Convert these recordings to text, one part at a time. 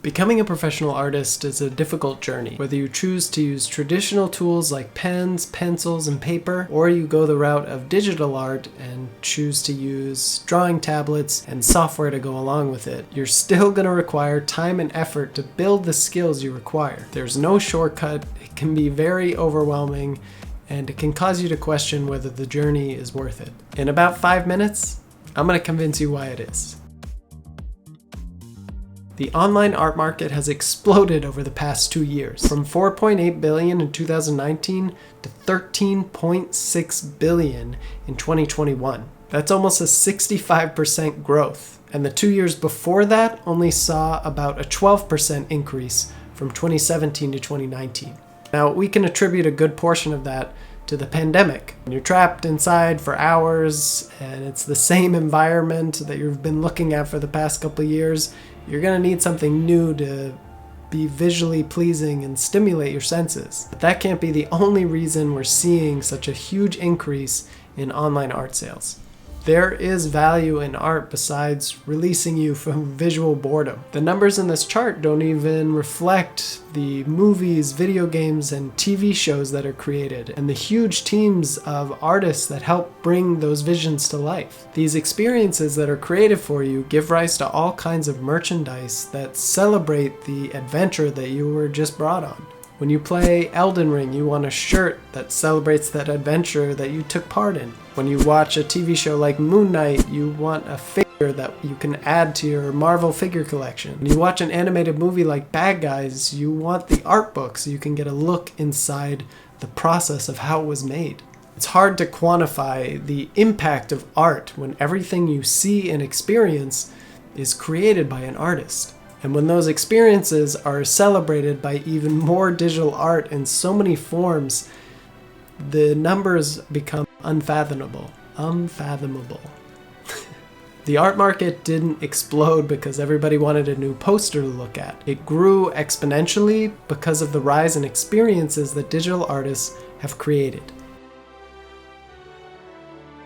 Becoming a professional artist is a difficult journey. Whether you choose to use traditional tools like pens, pencils, and paper, or you go the route of digital art and choose to use drawing tablets and software to go along with it, you're still going to require time and effort to build the skills you require. There's no shortcut. It can be very overwhelming, and it can cause you to question whether the journey is worth it. In about 5 minutes, I'm going to convince you why it is. The online art market has exploded over the past 2 years, from $4.8 billion in 2019 to $13.6 billion in 2021. That's almost a 65% growth, and the 2 years before that only saw about a 12% increase from 2017 to 2019. Now, we can attribute a good portion of that to the pandemic. When you're trapped inside for hours and it's the same environment that you've been looking at for the past couple of years, you're going to need something new to be visually pleasing and stimulate your senses. But that can't be the only reason we're seeing such a huge increase in online art sales. There is value in art besides releasing you from visual boredom. The numbers in this chart don't even reflect the movies, video games, and TV shows that are created, and the huge teams of artists that help bring those visions to life. These experiences that are created for you give rise to all kinds of merchandise that celebrate the adventure that you were just brought on. When you play Elden Ring, you want a shirt that celebrates that adventure that you took part in. When you watch a TV show like Moon Knight, you want a figure that you can add to your Marvel figure collection. When you watch an animated movie like Bad Guys, you want the art book so you can get a look inside the process of how it was made. It's hard to quantify the impact of art when everything you see and experience is created by an artist. And when those experiences are celebrated by even more digital art in so many forms, the numbers become unfathomable. The art market didn't explode because everybody wanted a new poster to look at. It grew exponentially because of the rise in experiences that digital artists have created.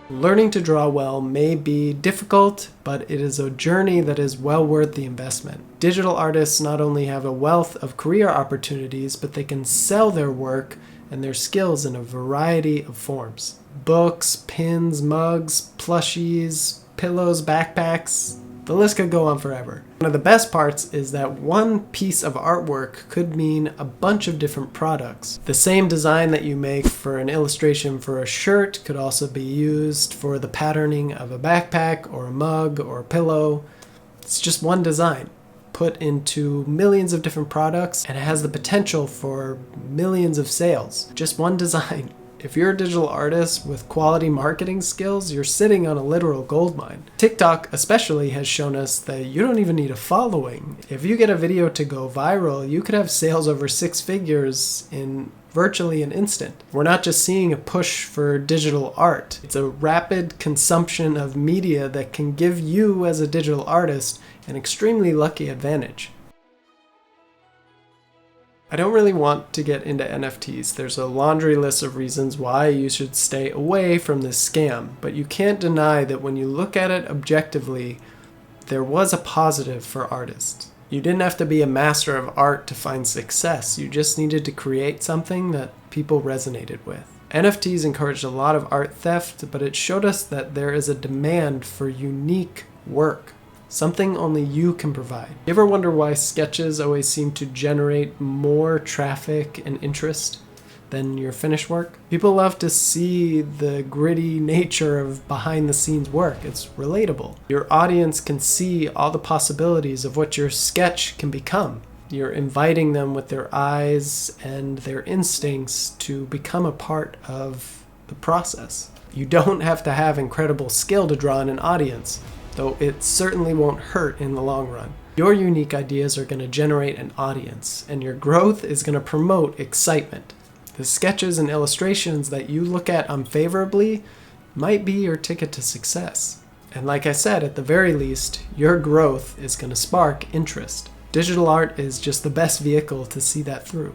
Learning to draw well may be difficult, but it is a journey that is well worth the investment. Digital artists not only have a wealth of career opportunities, but they can sell their work and their skills in a variety of forms. Books, pins, mugs, plushies, pillows, backpacks, the list could go on forever. One of the best parts is that one piece of artwork could mean a bunch of different products. The same design that you make for an illustration for a shirt could also be used for the patterning of a backpack or a mug or a pillow. It's just one design put into millions of different products, and it has the potential for millions of sales. Just one design. If you're a digital artist with quality marketing skills, you're sitting on a literal goldmine. TikTok especially has shown us that you don't even need a following. If you get a video to go viral, you could have sales over 6 figures in virtually an instant. We're not just seeing a push for digital art. It's a rapid consumption of media that can give you as a digital artist an extremely lucky advantage. I don't really want to get into NFTs. There's a laundry list of reasons why you should stay away from this scam, but you can't deny that when you look at it objectively, there was a positive for artists. You didn't have to be a master of art to find success. You just needed to create something that people resonated with. NFTs encouraged a lot of art theft, but it showed us that there is a demand for unique work. Something only you can provide. You ever wonder why sketches always seem to generate more traffic and interest than your finished work? People love to see the gritty nature of behind-the-scenes work. It's relatable. Your audience can see all the possibilities of what your sketch can become. You're inviting them with their eyes and their instincts to become a part of the process. You don't have to have incredible skill to draw in an audience, though it certainly won't hurt in the long run. Your unique ideas are going to generate an audience, and your growth is going to promote excitement. The sketches and illustrations that you look at unfavorably might be your ticket to success. And like I said, at the very least, your growth is going to spark interest. Digital art is just the best vehicle to see that through.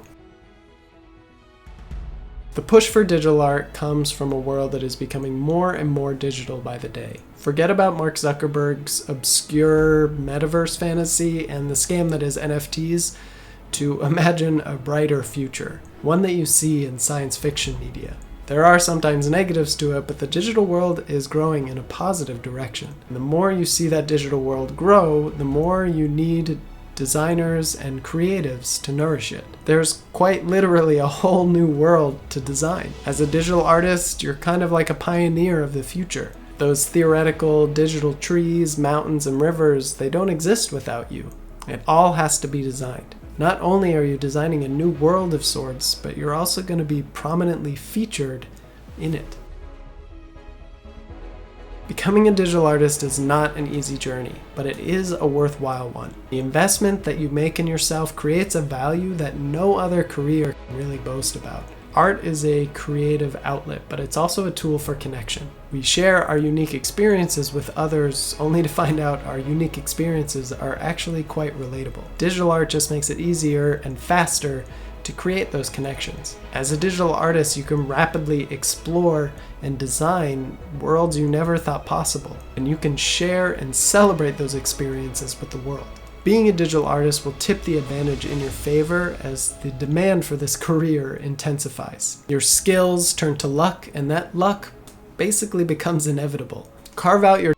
The push for digital art comes from a world that is becoming more and more digital by the day. Forget about Mark Zuckerberg's obscure metaverse fantasy and the scam that is NFTs to imagine a brighter future, one that you see in science fiction media. There are sometimes negatives to it, but the digital world is growing in a positive direction. And the more you see that digital world grow, the more you need designers and creatives to nourish it. There's quite literally a whole new world to design. As a digital artist, you're kind of like a pioneer of the future. Those theoretical digital trees, mountains, and rivers, they don't exist without you. It all has to be designed. Not only are you designing a new world of sorts, but you're also going to be prominently featured in it. Becoming a digital artist is not an easy journey, but it is a worthwhile one. The investment that you make in yourself creates a value that no other career can really boast about. Art is a creative outlet, but it's also a tool for connection. We share our unique experiences with others only to find out our unique experiences are actually quite relatable. Digital art just makes it easier and faster to create those connections. As a digital artist, you can rapidly explore and design worlds you never thought possible, and you can share and celebrate those experiences with the world. Being a digital artist will tip the advantage in your favor as the demand for this career intensifies. Your skills turn to luck, and that luck basically becomes inevitable. Carve out your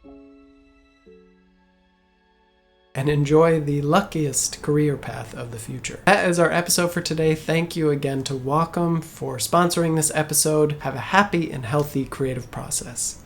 and enjoy the luckiest career path of the future. That is our episode for today. Thank you again to Wacom for sponsoring this episode. Have a happy and healthy creative process.